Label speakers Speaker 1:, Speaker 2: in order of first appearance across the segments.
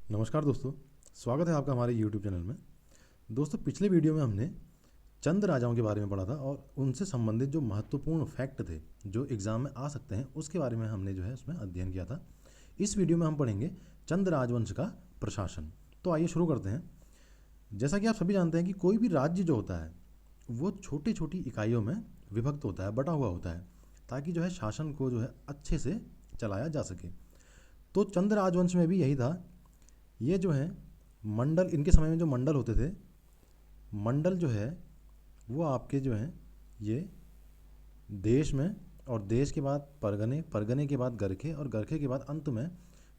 Speaker 1: नमस्कार दोस्तों, स्वागत है आपका हमारे YouTube चैनल में। दोस्तों, पिछले वीडियो में हमने चंद राजाओं के बारे में पढ़ा था और उनसे संबंधित जो महत्वपूर्ण फैक्ट थे जो एग्ज़ाम में आ सकते हैं उसके बारे में हमने जो है उसमें अध्ययन किया था। इस वीडियो में हम पढ़ेंगे चंद राजवंश का प्रशासन। तो आइए शुरू करते हैं। जैसा कि आप सभी जानते हैं कि कोई भी राज्य जो होता है वो छोटी छोटी इकाइयों में विभक्त होता है, बटा हुआ होता है, ताकि जो है शासन को जो है अच्छे से चलाया जा सके। तो चंद राजवंश में भी यही था। ये जो है मंडल, इनके समय में जो मंडल होते थे, मंडल जो है वो आपके जो हैं ये देश में, और देश के बाद परगने, परगने के बाद गरखे, और गरखे के बाद अंत में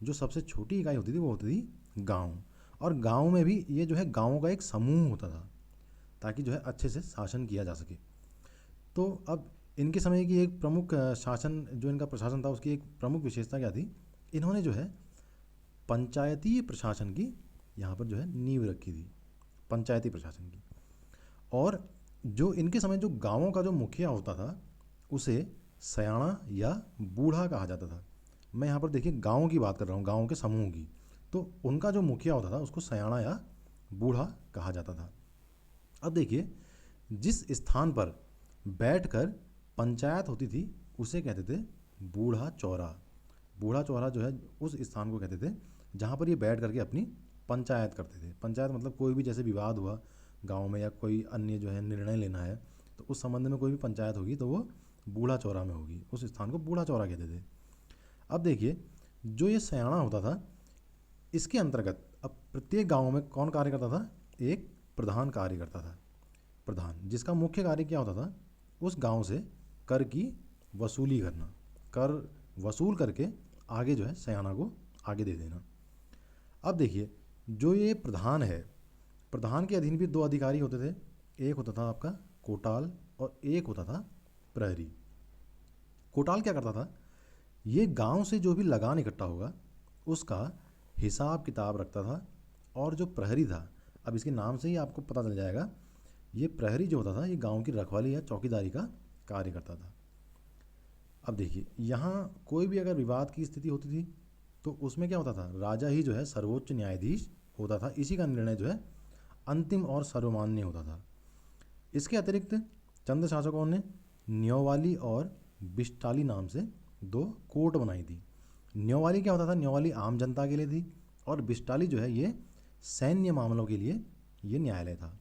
Speaker 1: जो सबसे छोटी इकाई होती थी वो होती थी गांव। और गांव में भी ये जो है गांवों का एक समूह होता था ताकि जो है अच्छे से शासन किया जा सके। तो अब इनके समय की एक प्रमुख शासन, जो इनका प्रशासन था उसकी एक प्रमुख विशेषता क्या थी, इन्होंने जो है पंचायतीय प्रशासन की यहाँ पर जो है नींव रखी थी, पंचायती प्रशासन की। और जो इनके समय जो गांवों का जो मुखिया होता था उसे सयाना या बूढ़ा कहा जाता था। मैं यहाँ पर देखिए गांव की बात कर रहा हूँ, गांव के समूह की। तो उनका जो मुखिया होता था उसको सयाना या बूढ़ा कहा जाता था। अब देखिए, जिस स्थान पर बैठकर पंचायत होती थी उसे कहते थे बूढ़ा चौरा। बूढ़ा चौरा जो है उस स्थान को कहते थे जहाँ पर ये बैठ करके अपनी पंचायत करते थे। पंचायत मतलब कोई भी जैसे विवाद हुआ गांव में या कोई अन्य जो है निर्णय लेना है तो उस संबंध में कोई भी पंचायत होगी तो वो बूढ़ा चौरा में होगी, उस स्थान को बूढ़ा चौरा कहते थे। अब देखिए, जो ये सयाना होता था इसके अंतर्गत अब प्रत्येक गांव में कौन कार्य करता था, एक प्रधान कार्य करता था। प्रधान जिसका मुख्य कार्य क्या होता था, उस गांव से कर की वसूली करना, कर वसूल करके आगे जो है सयाना को आगे दे देना। अब देखिए, जो ये प्रधान है, प्रधान के अधीन भी दो अधिकारी होते थे। एक होता था आपका कोटाल और एक होता था प्रहरी। कोटाल क्या करता था, ये गांव से जो भी लगान इकट्ठा होगा उसका हिसाब किताब रखता था। और जो प्रहरी था, अब इसके नाम से ही आपको पता चल जाएगा, ये प्रहरी जो होता था ये गांव की रखवाली या चौकीदारी का कार्य करता था। अब देखिए, यहाँ कोई भी अगर विवाद की स्थिति होती थी तो उसमें क्या होता था, राजा ही जो है सर्वोच्च न्यायाधीश होता था। इसी का निर्णय जो है अंतिम और सर्वमान्य होता था। इसके अतिरिक्त चंद शासकों ने न्योवाली और बिष्टाली नाम से दो कोर्ट बनाई थी। न्योवाली क्या होता था, न्योवाली आम जनता के लिए थी, और बिष्टाली जो है ये सैन्य मामलों के लिए ये न्यायालय था।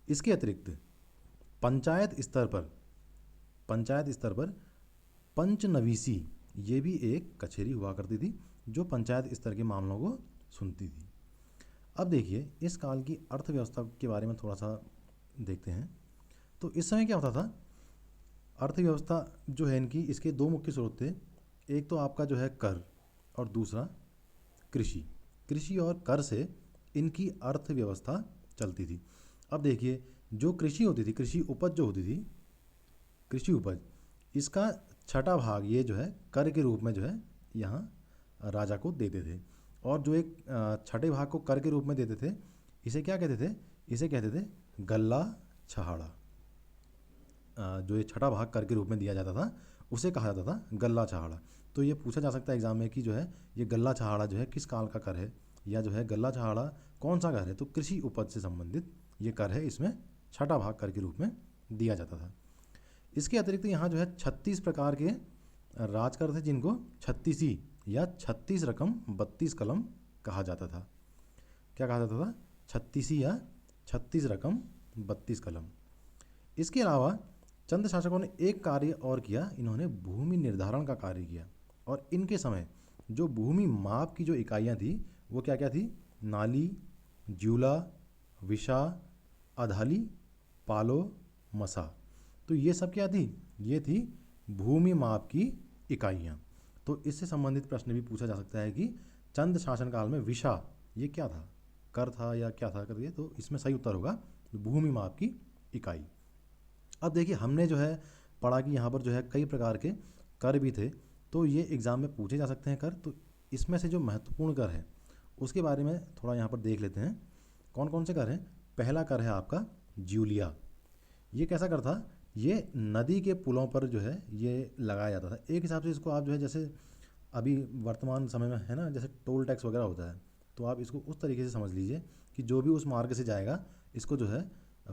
Speaker 1: इसके अतिरिक्त पंचायत स्तर पर, पंचायत स्तर पर पंचनवीसी ये भी एक कचहरी हुआ करती थी जो पंचायत स्तर के मामलों को सुनती थी। अब देखिए, इस काल की अर्थव्यवस्था के बारे में थोड़ा सा देखते हैं। तो इस समय क्या होता था, अर्थव्यवस्था जो है इनकी, इसके दो मुख्य स्रोत थे। एक तो आपका जो है कर और दूसरा कृषि। कृषि और कर से इनकी अर्थव्यवस्था चलती थी। अब देखिए, जो कृषि होती थी, कृषि उपज जो होती थी, कृषि उपज, इसका छठा भाग ये जो है कर के रूप में जो है यहाँ राजा को देते थे। और जो एक छठे भाग को कर के रूप में देते थे, इसे क्या कहते थे, इसे कहते थे गल्ला छहाड़ा। जो ये छठा भाग कर के रूप में दिया जाता था उसे कहा जाता था गल्ला छहाड़ा। तो ये पूछा जा सकता है एग्जाम में कि जो है ये गल्ला छहाड़ा जो है किस काल का कर है, या जो है गल्ला छहाड़ा कौन सा कर है। तो कृषि उपज से संबंधित ये कर है, इसमें छठा भाग कर के रूप में दिया जाता था। इसके अतिरिक्त यहाँ जो है 36 प्रकार के राजकर थे जिनको छत्तीसी या 36 रकम 32 कलम कहा जाता था। क्या कहा जाता था, छत्तीसी या 36 रकम 32 कलम। इसके अलावा चंद शासकों ने एक कार्य और किया, इन्होंने भूमि निर्धारण का कार्य किया। और इनके समय जो भूमि माप की जो इकाइयाँ थी वो क्या क्या थी, नाली, ज्यूला, विशा, अधाली, पालो, मसा। तो ये सब क्या थी, ये थी भूमि माप की इकाइयाँ। तो इससे संबंधित प्रश्न भी पूछा जा सकता है कि चंद शासनकाल में विशा ये क्या था, कर था या क्या था करके। तो इसमें सही उत्तर होगा भूमि माप की इकाई। अब देखिए, हमने जो है पढ़ा कि यहाँ पर जो है कई प्रकार के कर भी थे, तो ये एग्ज़ाम में पूछे जा सकते हैं कर। तो इसमें से जो महत्वपूर्ण कर है उसके बारे में थोड़ा यहाँ पर देख लेते हैं। कौन कौन से कर हैं। पहला कर है आपका ज्यूलिया। ये कैसा कर था, ये नदी के पुलों पर जो है ये लगाया जाता था। एक हिसाब से इसको आप जो है जैसे अभी वर्तमान समय में है ना, जैसे टोल टैक्स वगैरह होता है, तो आप इसको उस तरीके से समझ लीजिए कि जो भी उस मार्ग से जाएगा इसको जो है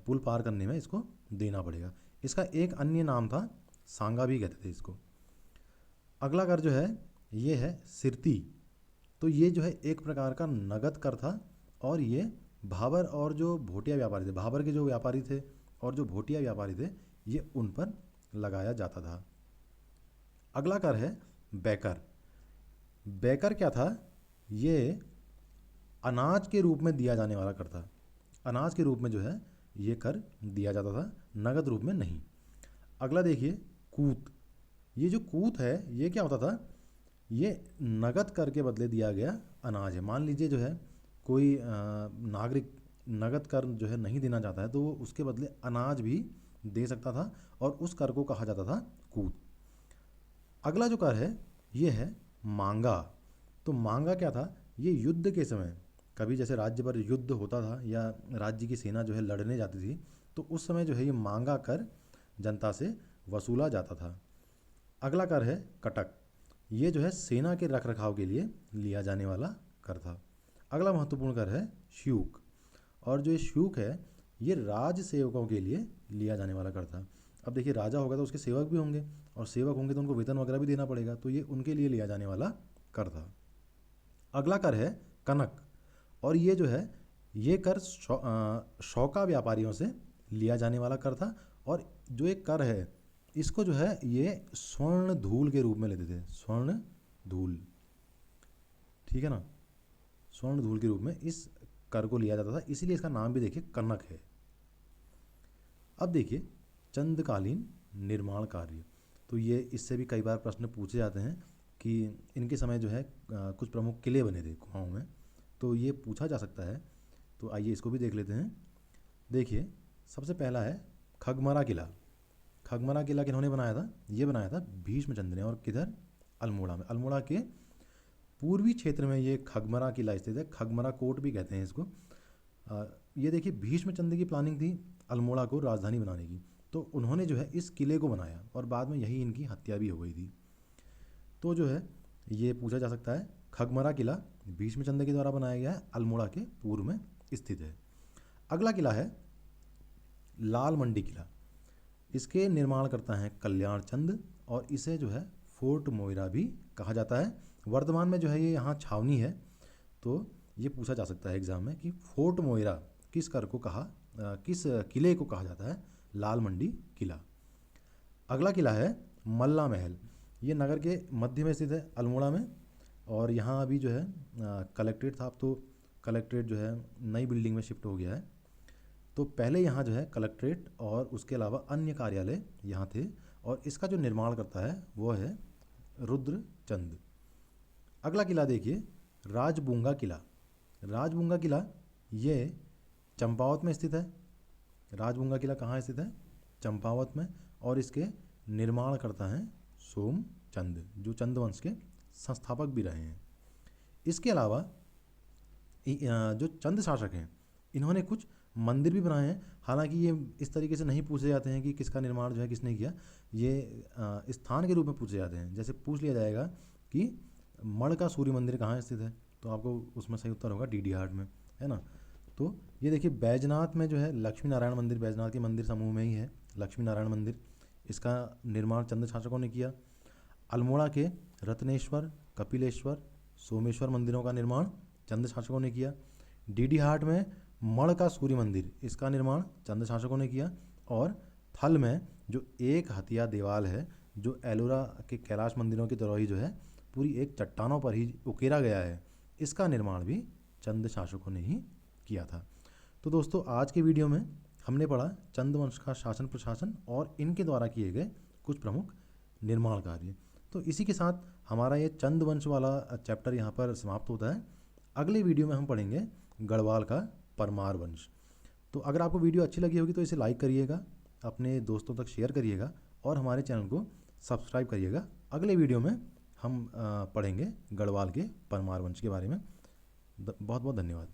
Speaker 1: पुल पार करने में इसको देना पड़ेगा। इसका एक अन्य नाम था, सांगा भी कहते थे इसको। अगला कर जो है ये है सिरती। तो ये जो है एक प्रकार का नगद कर था, और ये भाबर और जो भोटिया व्यापारी थे, भाबर के जो व्यापारी थे और जो भोटिया व्यापारी थे, ये उन पर लगाया जाता था। अगला कर है बैकर। बैकर क्या था? ये अनाज के रूप में दिया जाने वाला कर था। अनाज के रूप में जो है ये कर दिया जाता था, नगद रूप में नहीं। अगला देखिए कूत। ये जो कूत है ये क्या होता था? ये नगद कर के बदले दिया गया अनाज है। मान लीजिए जो है कोई नागरिक नगद कर जो है नहीं देना चाहता है, तो वो उसके बदले अनाज भी दे सकता था, और उस कर को कहा जाता था कूत। अगला जो कर है ये है मांगा। तो मांगा क्या था? ये युद्ध के समय, कभी जैसे राज्य पर युद्ध होता था या राज्य की सेना जो है लड़ने जाती थी, तो उस समय जो है ये मांगा कर जनता से वसूला जाता था। अगला कर है कटक। ये जो है सेना के रख रखाव के लिए लिया जाने वाला कर था। अगला महत्वपूर्ण कर है श्यूक। और जो ये श्यूक है ये राज सेवकों के लिए लिया जाने वाला कर था। अब देखिए राजा होगा तो उसके सेवक भी होंगे, और सेवक होंगे तो उनको वेतन वगैरह भी देना पड़ेगा, तो ये उनके लिए लिया जाने वाला कर था। अगला कर है कनक। और ये जो है ये कर शौका व्यापारियों से लिया जाने वाला कर था। और जो एक कर है इसको जो है ये स्वर्ण धूल के रूप में लेते थे, स्वर्ण धूल, ठीक है ना, स्वर्ण धूल के रूप में इस कर को लिया जाता था, इसीलिए इसका नाम भी देखिए कनक है। अब देखिए चंद्रकालीन निर्माण कार्य। तो ये इससे भी कई बार प्रश्न पूछे जाते हैं कि इनके समय जो है कुछ प्रमुख किले बने थे गुफाओं में, तो ये पूछा जा सकता है। तो आइए इसको भी देख लेते हैं। देखिए सबसे पहला है खगमरा किला। खगमरा किला किन्होंने बनाया था? ये बनाया था भीष्मचंद्र ने। और किधर? अल्मोड़ा में। अल्मोड़ा के पूर्वी क्षेत्र में ये खगमरा किला स्थित है। खगमरा कोट भी कहते हैं इसको। ये देखिए भीष्मचंद्र की प्लानिंग थी अल्मोड़ा को राजधानी बनाने की, तो उन्होंने जो है इस किले को बनाया, और बाद में यही इनकी हत्या भी हो गई थी। तो जो है ये पूछा जा सकता है खगमरा किला भीष्मचंद्र के द्वारा बनाया गया है, अल्मोड़ा के पूर्व में स्थित है। अगला किला है लाल मंडी किला। इसके निर्माण करता है कल्याण चंद, और इसे जो है फोर्ट मोइरा भी कहा जाता है। वर्तमान में जो है ये यहाँ छावनी है। तो ये पूछा जा सकता है एग्जाम में कि फोर्ट मोइरा किस कर को कहा, किस किले को कहा जाता है? लाल मंडी किला। अगला किला है मल्ला महल। ये नगर के मध्य में स्थित है अल्मोड़ा में, और यहाँ अभी जो है कलेक्ट्रेट था, अब तो कलेक्ट्रेट जो है नई बिल्डिंग में शिफ्ट हो गया है। तो पहले यहाँ जो है कलेक्ट्रेट और उसके अलावा अन्य कार्यालय यहाँ थे, और इसका जो निर्माण करता है वो है रुद्रचंद। अगला किला देखिए राजबूंगा किला। राजबूंगा किला ये चंपावत में स्थित है। राजबूंगा किला कहाँ स्थित है? चंपावत में। और इसके निर्माण करता है सोमचंद, जो चंद वंश के संस्थापक भी रहे हैं। इसके अलावा जो चंद शासक हैं इन्होंने कुछ मंदिर भी बनाए हैं। हालांकि ये इस तरीके से नहीं पूछे जाते हैं कि किसका निर्माण जो है किसने किया, ये स्थान के रूप में पूछे जाते हैं। जैसे पूछ लिया जाएगा कि मण का सूर्य मंदिर कहाँ स्थित है, तो आपको उसमें सही उत्तर होगा डीडी हाट में, है ना। तो ये देखिए बैजनाथ में जो है लक्ष्मी नारायण मंदिर, बैजनाथ के मंदिर समूह में ही है लक्ष्मी नारायण मंदिर, इसका निर्माण चंद शासकों ने किया। अल्मोड़ा के रत्नेश्वर, कपिलेश्वर, सोमेश्वर मंदिरों का निर्माण चंद शासकों ने किया। डीडी हाट में मण का सूर्य मंदिर, इसका निर्माण चंद शासकों ने किया। और थल में जो एक हथिया देवाल है जो एलोरा के कैलाश मंदिरों की तरह ही जो है पूरी एक चट्टानों पर ही उकेरा गया है, इसका निर्माण भी चंद शासकों ने ही किया था। तो दोस्तों आज के वीडियो में हमने पढ़ा चंद वंश का शासन प्रशासन और इनके द्वारा किए गए कुछ प्रमुख निर्माण कार्य। तो इसी के साथ हमारा ये चंद वंश वाला चैप्टर यहाँ पर समाप्त होता है। अगले वीडियो में हम पढ़ेंगे गढ़वाल का परमार वंश। तो अगर आपको वीडियो अच्छी लगी होगी तो इसे लाइक करिएगा, अपने दोस्तों तक शेयर करिएगा और हमारे चैनल को सब्सक्राइब करिएगा। अगले वीडियो में हम पढ़ेंगे गढ़वाल के परमार वंश के बारे में। बहुत बहुत धन्यवाद।